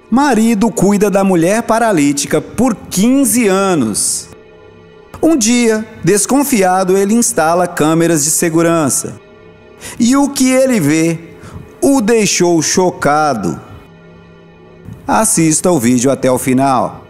Marido cuida da mulher paralítica por 15 anos. Um dia, desconfiado, ele instala câmeras de segurança. E o que ele vê o deixou chocado. Assista o vídeo até o final.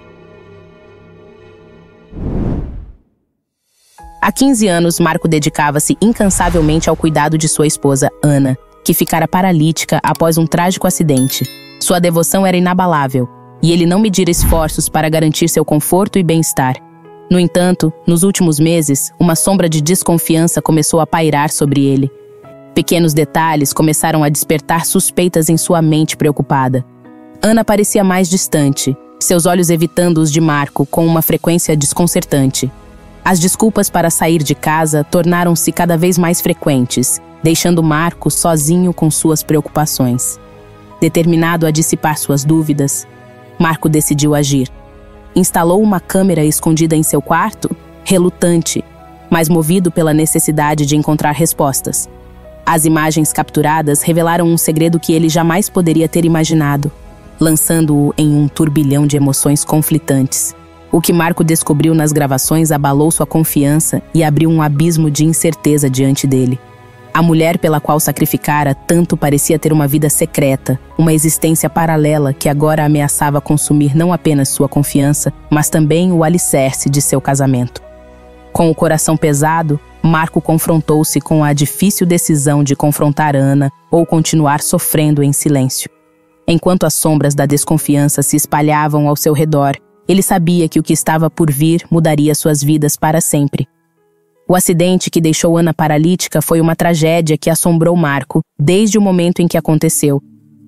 Há 15 anos, Marco dedicava-se incansavelmente ao cuidado de sua esposa, Ana, que ficara paralítica após um trágico acidente. Sua devoção era inabalável, e ele não medira esforços para garantir seu conforto e bem-estar. No entanto, nos últimos meses, uma sombra de desconfiança começou a pairar sobre ele. Pequenos detalhes começaram a despertar suspeitas em sua mente preocupada. Ana parecia mais distante, seus olhos evitando os de Marco com uma frequência desconcertante. As desculpas para sair de casa tornaram-se cada vez mais frequentes, deixando Marco sozinho com suas preocupações. Determinado a dissipar suas dúvidas, Marco decidiu agir. Instalou uma câmera escondida em seu quarto, relutante, mas movido pela necessidade de encontrar respostas. As imagens capturadas revelaram um segredo que ele jamais poderia ter imaginado, lançando-o em um turbilhão de emoções conflitantes. O que Marco descobriu nas gravações abalou sua confiança e abriu um abismo de incerteza diante dele. A mulher pela qual sacrificara tanto parecia ter uma vida secreta, uma existência paralela que agora ameaçava consumir não apenas sua confiança, mas também o alicerce de seu casamento. Com o coração pesado, Marco confrontou-se com a difícil decisão de confrontar Ana ou continuar sofrendo em silêncio. Enquanto as sombras da desconfiança se espalhavam ao seu redor, ele sabia que o que estava por vir mudaria suas vidas para sempre. O acidente que deixou Ana paralítica foi uma tragédia que assombrou Marco desde o momento em que aconteceu.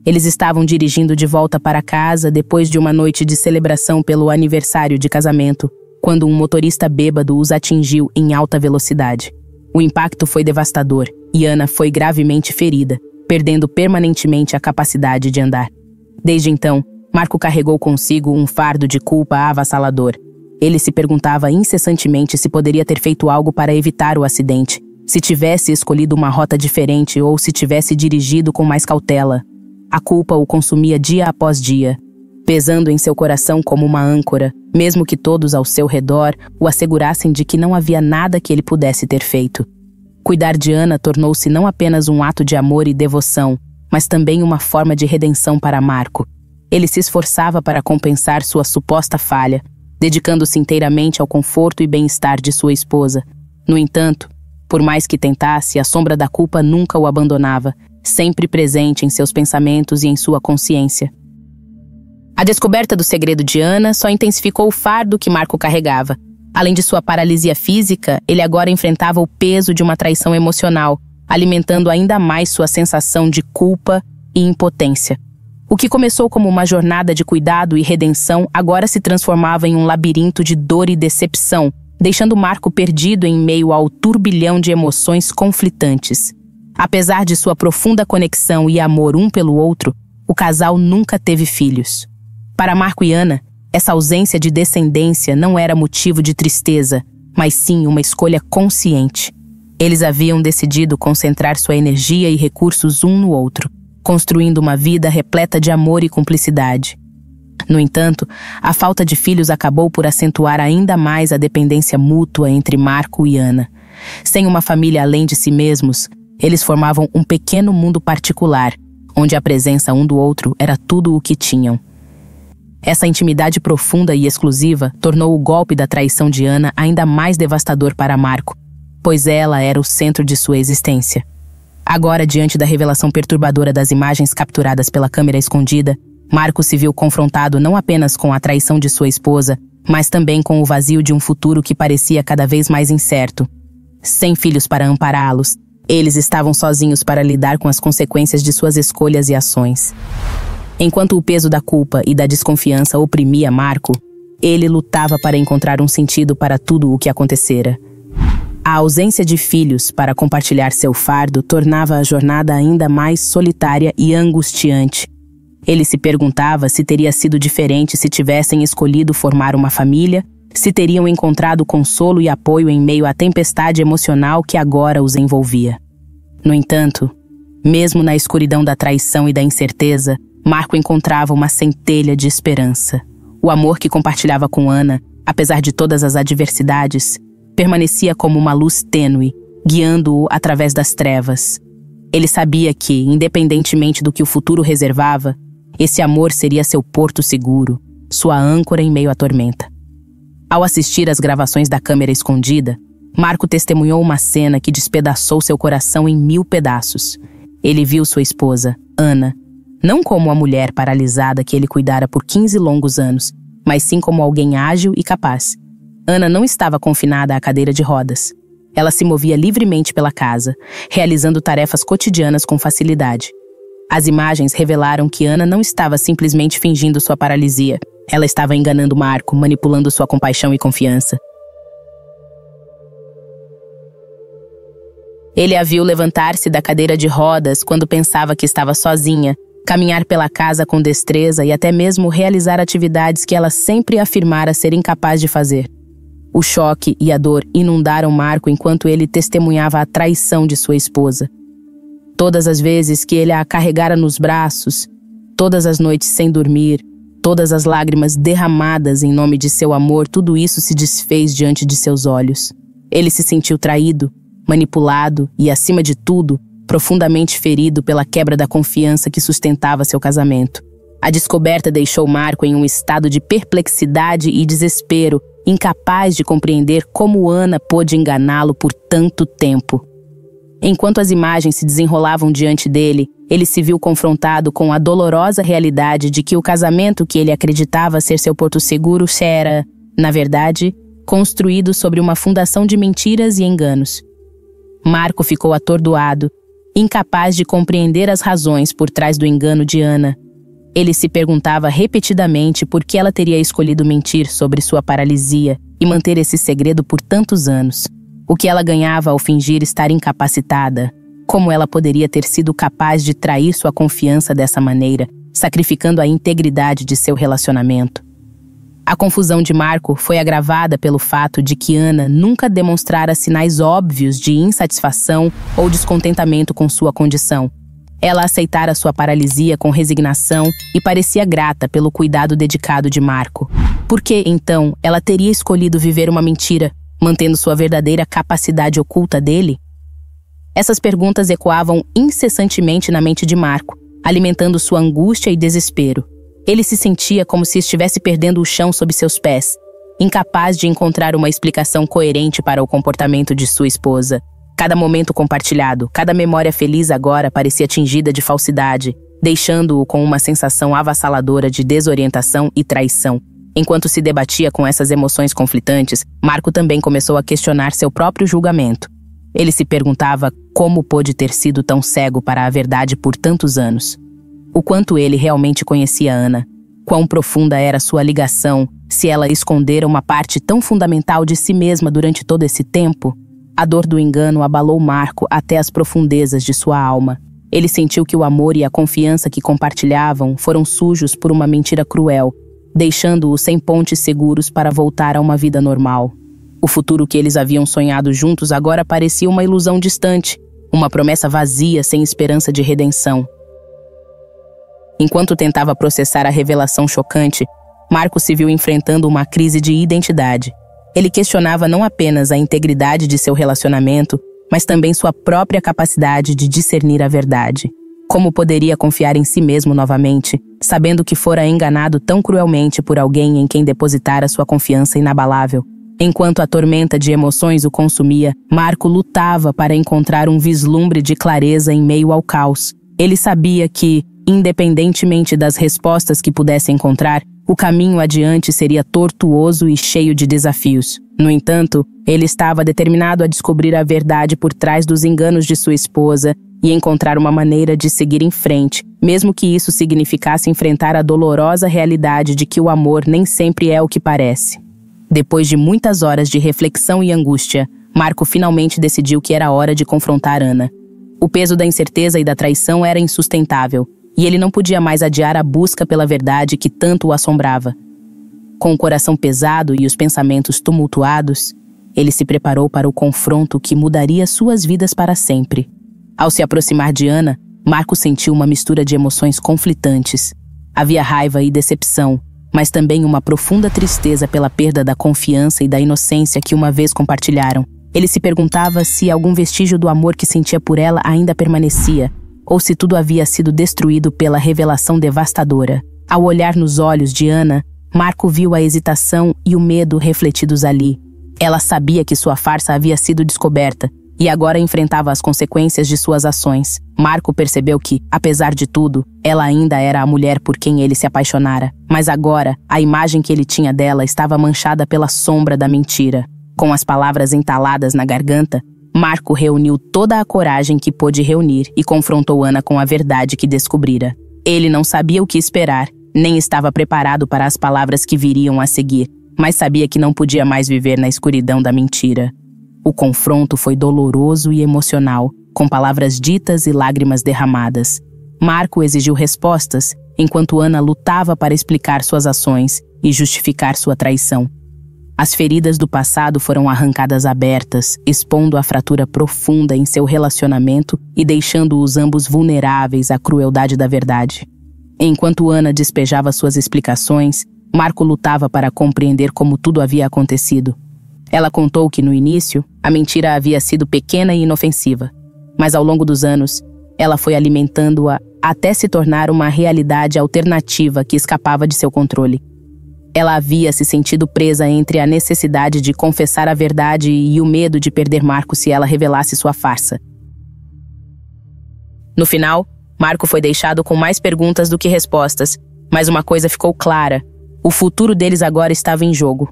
Eles estavam dirigindo de volta para casa depois de uma noite de celebração pelo aniversário de casamento, quando um motorista bêbado os atingiu em alta velocidade. O impacto foi devastador e Ana foi gravemente ferida, perdendo permanentemente a capacidade de andar. Desde então, Marco carregou consigo um fardo de culpa avassalador. Ele se perguntava incessantemente se poderia ter feito algo para evitar o acidente, se tivesse escolhido uma rota diferente ou se tivesse dirigido com mais cautela. A culpa o consumia dia após dia, pesando em seu coração como uma âncora, mesmo que todos ao seu redor o assegurassem de que não havia nada que ele pudesse ter feito. Cuidar de Ana tornou-se não apenas um ato de amor e devoção, mas também uma forma de redenção para Marco. Ele se esforçava para compensar sua suposta falha, dedicando-se inteiramente ao conforto e bem-estar de sua esposa. No entanto, por mais que tentasse, a sombra da culpa nunca o abandonava, sempre presente em seus pensamentos e em sua consciência. A descoberta do segredo de Ana só intensificou o fardo que Marco carregava. Além de sua paralisia física, ele agora enfrentava o peso de uma traição emocional, alimentando ainda mais sua sensação de culpa e impotência. O que começou como uma jornada de cuidado e redenção agora se transformava em um labirinto de dor e decepção, deixando Marco perdido em meio ao turbilhão de emoções conflitantes. Apesar de sua profunda conexão e amor um pelo outro, o casal nunca teve filhos. Para Marco e Ana, essa ausência de descendência não era motivo de tristeza, mas sim uma escolha consciente. Eles haviam decidido concentrar sua energia e recursos um no outro, construindo uma vida repleta de amor e cumplicidade. No entanto, a falta de filhos acabou por acentuar ainda mais a dependência mútua entre Marco e Ana. Sem uma família além de si mesmos, eles formavam um pequeno mundo particular, onde a presença um do outro era tudo o que tinham. Essa intimidade profunda e exclusiva tornou o golpe da traição de Ana ainda mais devastador para Marco, pois ela era o centro de sua existência. Agora, diante da revelação perturbadora das imagens capturadas pela câmera escondida, Marco se viu confrontado não apenas com a traição de sua esposa, mas também com o vazio de um futuro que parecia cada vez mais incerto. Sem filhos para ampará-los, eles estavam sozinhos para lidar com as consequências de suas escolhas e ações. Enquanto o peso da culpa e da desconfiança oprimia Marco, ele lutava para encontrar um sentido para tudo o que acontecera. A ausência de filhos para compartilhar seu fardo tornava a jornada ainda mais solitária e angustiante. Ele se perguntava se teria sido diferente se tivessem escolhido formar uma família, se teriam encontrado consolo e apoio em meio à tempestade emocional que agora os envolvia. No entanto, mesmo na escuridão da traição e da incerteza, Marco encontrava uma centelha de esperança. O amor que compartilhava com Ana, apesar de todas as adversidades, permanecia como uma luz tênue, guiando-o através das trevas. Ele sabia que, independentemente do que o futuro reservava, esse amor seria seu porto seguro, sua âncora em meio à tormenta. Ao assistir às gravações da câmera escondida, Marco testemunhou uma cena que despedaçou seu coração em 1000 pedaços. Ele viu sua esposa, Ana, não como a mulher paralisada que ele cuidara por 15 longos anos, mas sim como alguém ágil e capaz. Ana não estava confinada à cadeira de rodas. Ela se movia livremente pela casa, realizando tarefas cotidianas com facilidade. As imagens revelaram que Ana não estava simplesmente fingindo sua paralisia. Ela estava enganando Marco, manipulando sua compaixão e confiança. Ele a viu levantar-se da cadeira de rodas quando pensava que estava sozinha, caminhar pela casa com destreza e até mesmo realizar atividades que ela sempre afirmara ser incapaz de fazer. O choque e a dor inundaram Marco enquanto ele testemunhava a traição de sua esposa. Todas as vezes que ele a carregara nos braços, todas as noites sem dormir, todas as lágrimas derramadas em nome de seu amor, tudo isso se desfez diante de seus olhos. Ele se sentiu traído, manipulado e, acima de tudo, profundamente ferido pela quebra da confiança que sustentava seu casamento. A descoberta deixou Marco em um estado de perplexidade e desespero, incapaz de compreender como Ana pôde enganá-lo por tanto tempo. Enquanto as imagens se desenrolavam diante dele, ele se viu confrontado com a dolorosa realidade de que o casamento que ele acreditava ser seu porto seguro era, na verdade, construído sobre uma fundação de mentiras e enganos. Marco ficou atordoado, incapaz de compreender as razões por trás do engano de Ana. Ele se perguntava repetidamente por que ela teria escolhido mentir sobre sua paralisia e manter esse segredo por tantos anos. O que ela ganhava ao fingir estar incapacitada? Como ela poderia ter sido capaz de trair sua confiança dessa maneira, sacrificando a integridade de seu relacionamento? A confusão de Marco foi agravada pelo fato de que Ana nunca demonstrara sinais óbvios de insatisfação ou descontentamento com sua condição. Ela aceitara sua paralisia com resignação e parecia grata pelo cuidado dedicado de Marco. Por que, então, ela teria escolhido viver uma mentira, mantendo sua verdadeira capacidade oculta dele? Essas perguntas ecoavam incessantemente na mente de Marco, alimentando sua angústia e desespero. Ele se sentia como se estivesse perdendo o chão sob seus pés, incapaz de encontrar uma explicação coerente para o comportamento de sua esposa. Cada momento compartilhado, cada memória feliz agora parecia tingida de falsidade, deixando-o com uma sensação avassaladora de desorientação e traição. Enquanto se debatia com essas emoções conflitantes, Marco também começou a questionar seu próprio julgamento. Ele se perguntava como pôde ter sido tão cego para a verdade por tantos anos. O quanto ele realmente conhecia Ana, quão profunda era sua ligação, se ela escondera uma parte tão fundamental de si mesma durante todo esse tempo. A dor do engano abalou Marco até as profundezas de sua alma. Ele sentiu que o amor e a confiança que compartilhavam foram sujos por uma mentira cruel, deixando-o sem pontes seguros para voltar a uma vida normal. O futuro que eles haviam sonhado juntos agora parecia uma ilusão distante, uma promessa vazia sem esperança de redenção. Enquanto tentava processar a revelação chocante, Marco se viu enfrentando uma crise de identidade. Ele questionava não apenas a integridade de seu relacionamento, mas também sua própria capacidade de discernir a verdade. Como poderia confiar em si mesmo novamente, sabendo que fora enganado tão cruelmente por alguém em quem depositara sua confiança inabalável? Enquanto a tormenta de emoções o consumia, Marco lutava para encontrar um vislumbre de clareza em meio ao caos. Ele sabia que, independentemente das respostas que pudesse encontrar, o caminho adiante seria tortuoso e cheio de desafios. No entanto, ele estava determinado a descobrir a verdade por trás dos enganos de sua esposa e encontrar uma maneira de seguir em frente, mesmo que isso significasse enfrentar a dolorosa realidade de que o amor nem sempre é o que parece. Depois de muitas horas de reflexão e angústia, Marco finalmente decidiu que era hora de confrontar Ana. O peso da incerteza e da traição era insustentável, e ele não podia mais adiar a busca pela verdade que tanto o assombrava. Com o coração pesado e os pensamentos tumultuados, ele se preparou para o confronto que mudaria suas vidas para sempre. Ao se aproximar de Ana, Marco sentiu uma mistura de emoções conflitantes. Havia raiva e decepção, mas também uma profunda tristeza pela perda da confiança e da inocência que uma vez compartilharam. Ele se perguntava se algum vestígio do amor que sentia por ela ainda permanecia, ou se tudo havia sido destruído pela revelação devastadora. Ao olhar nos olhos de Ana, Marco viu a hesitação e o medo refletidos ali. Ela sabia que sua farsa havia sido descoberta e agora enfrentava as consequências de suas ações. Marco percebeu que, apesar de tudo, ela ainda era a mulher por quem ele se apaixonara. Mas agora, a imagem que ele tinha dela estava manchada pela sombra da mentira. Com as palavras entaladas na garganta, Marco reuniu toda a coragem que pôde reunir e confrontou Ana com a verdade que descobrira. Ele não sabia o que esperar, nem estava preparado para as palavras que viriam a seguir, mas sabia que não podia mais viver na escuridão da mentira. O confronto foi doloroso e emocional, com palavras ditas e lágrimas derramadas. Marco exigiu respostas, enquanto Ana lutava para explicar suas ações e justificar sua traição. As feridas do passado foram arrancadas abertas, expondo a fratura profunda em seu relacionamento e deixando-os ambos vulneráveis à crueldade da verdade. Enquanto Ana despejava suas explicações, Marco lutava para compreender como tudo havia acontecido. Ela contou que, no início, a mentira havia sido pequena e inofensiva, mas ao longo dos anos, ela foi alimentando-a até se tornar uma realidade alternativa que escapava de seu controle. Ela havia se sentido presa entre a necessidade de confessar a verdade e o medo de perder Marco se ela revelasse sua farsa. No final, Marco foi deixado com mais perguntas do que respostas, mas uma coisa ficou clara: o futuro deles agora estava em jogo.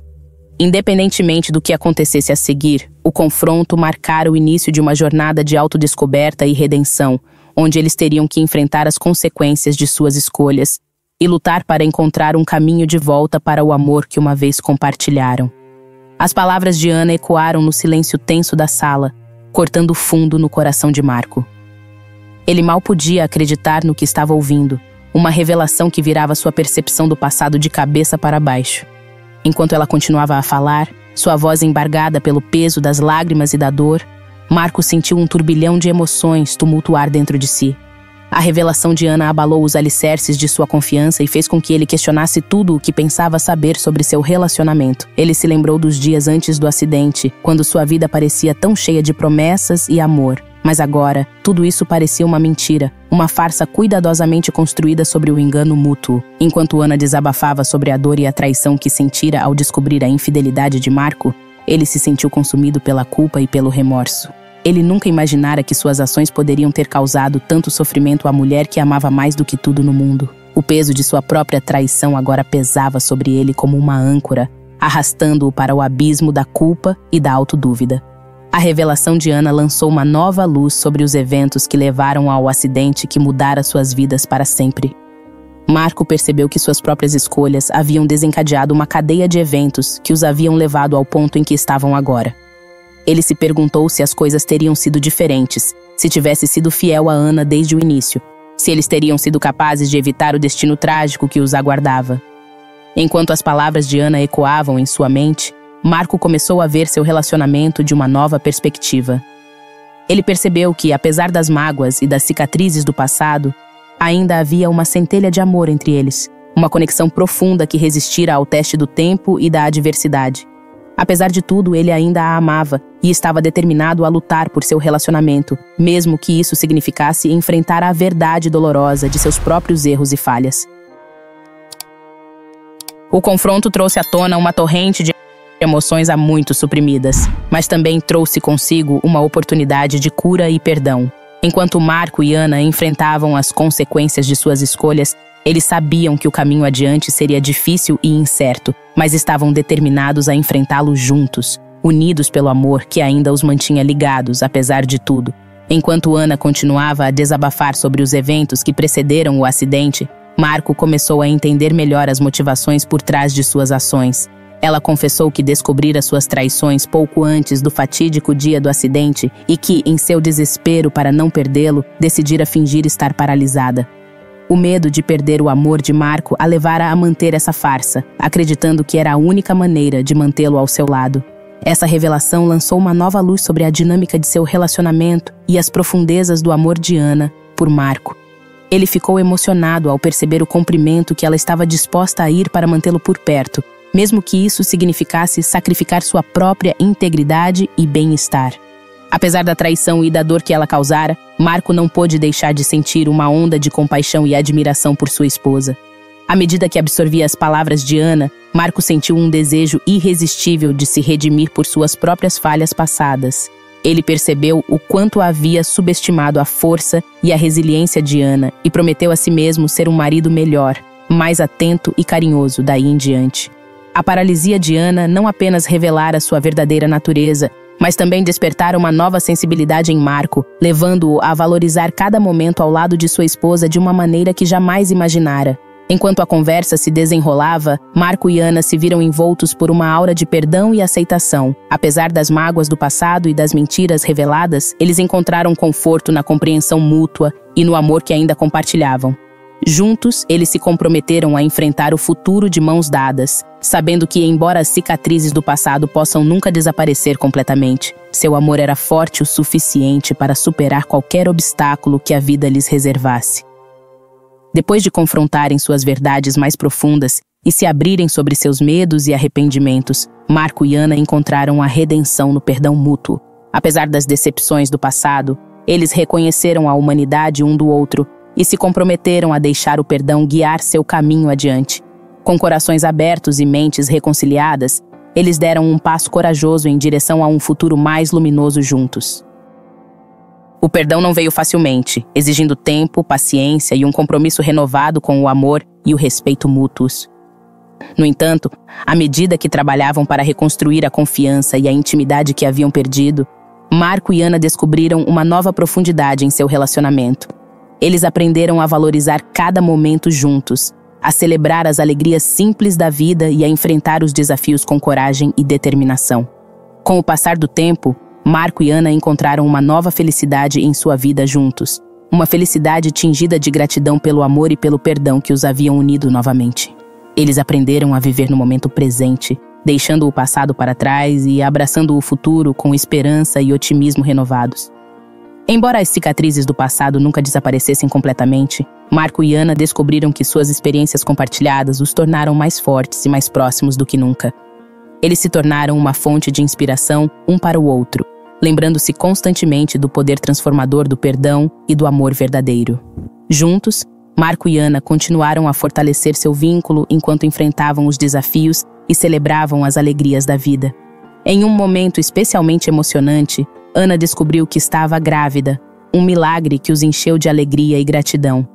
Independentemente do que acontecesse a seguir, o confronto marcara o início de uma jornada de autodescoberta e redenção, onde eles teriam que enfrentar as consequências de suas escolhas e lutar para encontrar um caminho de volta para o amor que uma vez compartilharam. As palavras de Ana ecoaram no silêncio tenso da sala, cortando fundo no coração de Marco. Ele mal podia acreditar no que estava ouvindo, uma revelação que virava sua percepção do passado de cabeça para baixo. Enquanto ela continuava a falar, sua voz embargada pelo peso das lágrimas e da dor, Marco sentiu um turbilhão de emoções tumultuar dentro de si. A revelação de Ana abalou os alicerces de sua confiança e fez com que ele questionasse tudo o que pensava saber sobre seu relacionamento. Ele se lembrou dos dias antes do acidente, quando sua vida parecia tão cheia de promessas e amor. Mas agora, tudo isso parecia uma mentira, uma farsa cuidadosamente construída sobre o engano mútuo. Enquanto Ana desabafava sobre a dor e a traição que sentira ao descobrir a infidelidade de Marco, ele se sentiu consumido pela culpa e pelo remorso. Ele nunca imaginara que suas ações poderiam ter causado tanto sofrimento à mulher que amava mais do que tudo no mundo. O peso de sua própria traição agora pesava sobre ele como uma âncora, arrastando-o para o abismo da culpa e da autodúvida. A revelação de Ana lançou uma nova luz sobre os eventos que levaram ao acidente que mudara suas vidas para sempre. Marco percebeu que suas próprias escolhas haviam desencadeado uma cadeia de eventos que os haviam levado ao ponto em que estavam agora. Ele se perguntou se as coisas teriam sido diferentes, se tivesse sido fiel a Ana desde o início, se eles teriam sido capazes de evitar o destino trágico que os aguardava. Enquanto as palavras de Ana ecoavam em sua mente, Marco começou a ver seu relacionamento de uma nova perspectiva. Ele percebeu que, apesar das mágoas e das cicatrizes do passado, ainda havia uma centelha de amor entre eles, uma conexão profunda que resistira ao teste do tempo e da adversidade. Apesar de tudo, ele ainda a amava e estava determinado a lutar por seu relacionamento, mesmo que isso significasse enfrentar a verdade dolorosa de seus próprios erros e falhas. O confronto trouxe à tona uma torrente de emoções há muito suprimidas, mas também trouxe consigo uma oportunidade de cura e perdão. Enquanto Marco e Ana enfrentavam as consequências de suas escolhas, eles sabiam que o caminho adiante seria difícil e incerto, mas estavam determinados a enfrentá-lo juntos, unidos pelo amor que ainda os mantinha ligados, apesar de tudo. Enquanto Ana continuava a desabafar sobre os eventos que precederam o acidente, Marco começou a entender melhor as motivações por trás de suas ações. Ela confessou que descobrira suas traições pouco antes do fatídico dia do acidente e que, em seu desespero para não perdê-lo, decidira fingir estar paralisada. O medo de perder o amor de Marco a levara a manter essa farsa, acreditando que era a única maneira de mantê-lo ao seu lado. Essa revelação lançou uma nova luz sobre a dinâmica de seu relacionamento e as profundezas do amor de Ana, por Marco. Ele ficou emocionado ao perceber o comprimento que ela estava disposta a ir para mantê-lo por perto, mesmo que isso significasse sacrificar sua própria integridade e bem-estar. Apesar da traição e da dor que ela causara, Marco não pôde deixar de sentir uma onda de compaixão e admiração por sua esposa. À medida que absorvia as palavras de Ana, Marco sentiu um desejo irresistível de se redimir por suas próprias falhas passadas. Ele percebeu o quanto havia subestimado a força e a resiliência de Ana e prometeu a si mesmo ser um marido melhor, mais atento e carinhoso daí em diante. A paralisia de Ana não apenas revelara sua verdadeira natureza, mas também despertara uma nova sensibilidade em Marco, levando-o a valorizar cada momento ao lado de sua esposa de uma maneira que jamais imaginara. Enquanto a conversa se desenrolava, Marco e Ana se viram envoltos por uma aura de perdão e aceitação. Apesar das mágoas do passado e das mentiras reveladas, eles encontraram conforto na compreensão mútua e no amor que ainda compartilhavam. Juntos, eles se comprometeram a enfrentar o futuro de mãos dadas, sabendo que, embora as cicatrizes do passado possam nunca desaparecer completamente, seu amor era forte o suficiente para superar qualquer obstáculo que a vida lhes reservasse. Depois de confrontarem suas verdades mais profundas e se abrirem sobre seus medos e arrependimentos, Marco e Ana encontraram a redenção no perdão mútuo. Apesar das decepções do passado, eles reconheceram a humanidade um do outro e se comprometeram a deixar o perdão guiar seu caminho adiante. Com corações abertos e mentes reconciliadas, eles deram um passo corajoso em direção a um futuro mais luminoso juntos. O perdão não veio facilmente, exigindo tempo, paciência e um compromisso renovado com o amor e o respeito mútuos. No entanto, à medida que trabalhavam para reconstruir a confiança e a intimidade que haviam perdido, Marco e Ana descobriram uma nova profundidade em seu relacionamento. Eles aprenderam a valorizar cada momento juntos, a celebrar as alegrias simples da vida e a enfrentar os desafios com coragem e determinação. Com o passar do tempo, Marco e Ana encontraram uma nova felicidade em sua vida juntos, uma felicidade tingida de gratidão pelo amor e pelo perdão que os haviam unido novamente. Eles aprenderam a viver no momento presente, deixando o passado para trás e abraçando o futuro com esperança e otimismo renovados. Embora as cicatrizes do passado nunca desaparecessem completamente, Marco e Ana descobriram que suas experiências compartilhadas os tornaram mais fortes e mais próximos do que nunca. Eles se tornaram uma fonte de inspiração um para o outro, lembrando-se constantemente do poder transformador do perdão e do amor verdadeiro. Juntos, Marco e Ana continuaram a fortalecer seu vínculo enquanto enfrentavam os desafios e celebravam as alegrias da vida. Em um momento especialmente emocionante, Ana descobriu que estava grávida, um milagre que os encheu de alegria e gratidão.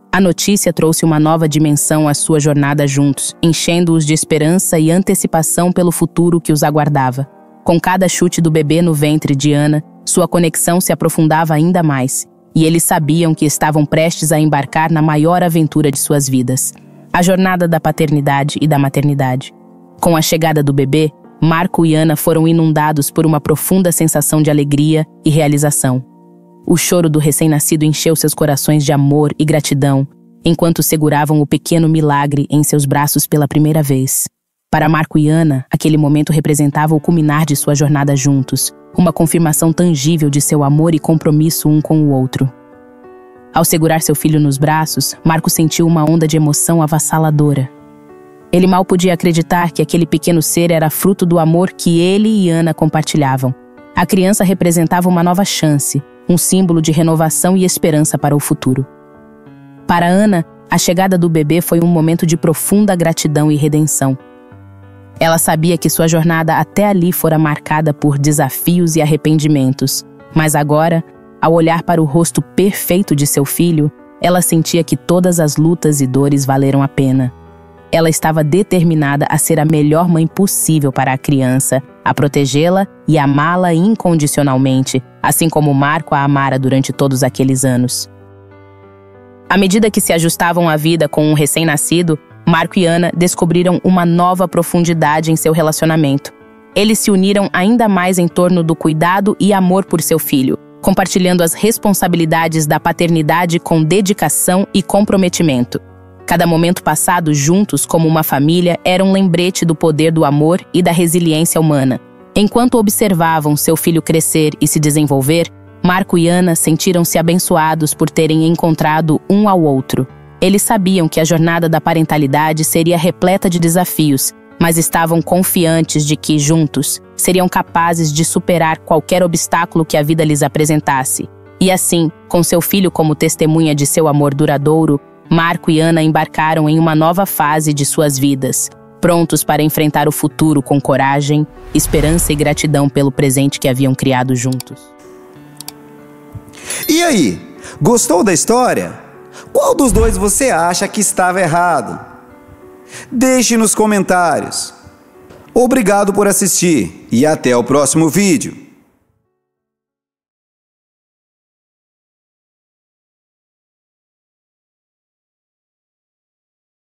A notícia trouxe uma nova dimensão à sua jornada juntos, enchendo-os de esperança e antecipação pelo futuro que os aguardava. Com cada chute do bebê no ventre de Ana, sua conexão se aprofundava ainda mais, e eles sabiam que estavam prestes a embarcar na maior aventura de suas vidas, a jornada da paternidade e da maternidade. Com a chegada do bebê, Marco e Ana foram inundados por uma profunda sensação de alegria e realização. O choro do recém-nascido encheu seus corações de amor e gratidão, enquanto seguravam o pequeno milagre em seus braços pela primeira vez. Para Marco e Ana, aquele momento representava o culminar de sua jornada juntos, uma confirmação tangível de seu amor e compromisso um com o outro. Ao segurar seu filho nos braços, Marco sentiu uma onda de emoção avassaladora. Ele mal podia acreditar que aquele pequeno ser era fruto do amor que ele e Ana compartilhavam. A criança representava uma nova chance, um símbolo de renovação e esperança para o futuro. Para Ana, a chegada do bebê foi um momento de profunda gratidão e redenção. Ela sabia que sua jornada até ali fora marcada por desafios e arrependimentos, mas agora, ao olhar para o rosto perfeito de seu filho, ela sentia que todas as lutas e dores valeram a pena. Ela estava determinada a ser a melhor mãe possível para a criança, a protegê-la e amá-la incondicionalmente, assim como Marco a amara durante todos aqueles anos. À medida que se ajustavam à vida com um recém-nascido, Marco e Ana descobriram uma nova profundidade em seu relacionamento. Eles se uniram ainda mais em torno do cuidado e amor por seu filho, compartilhando as responsabilidades da paternidade com dedicação e comprometimento. Cada momento passado juntos como uma família era um lembrete do poder do amor e da resiliência humana. Enquanto observavam seu filho crescer e se desenvolver, Marco e Ana sentiram-se abençoados por terem encontrado um ao outro. Eles sabiam que a jornada da parentalidade seria repleta de desafios, mas estavam confiantes de que, juntos, seriam capazes de superar qualquer obstáculo que a vida lhes apresentasse. E assim, com seu filho como testemunha de seu amor duradouro, Marco e Ana embarcaram em uma nova fase de suas vidas, prontos para enfrentar o futuro com coragem, esperança e gratidão pelo presente que haviam criado juntos. E aí, gostou da história? Qual dos dois você acha que estava errado? Deixe nos comentários. Obrigado por assistir e até o próximo vídeo.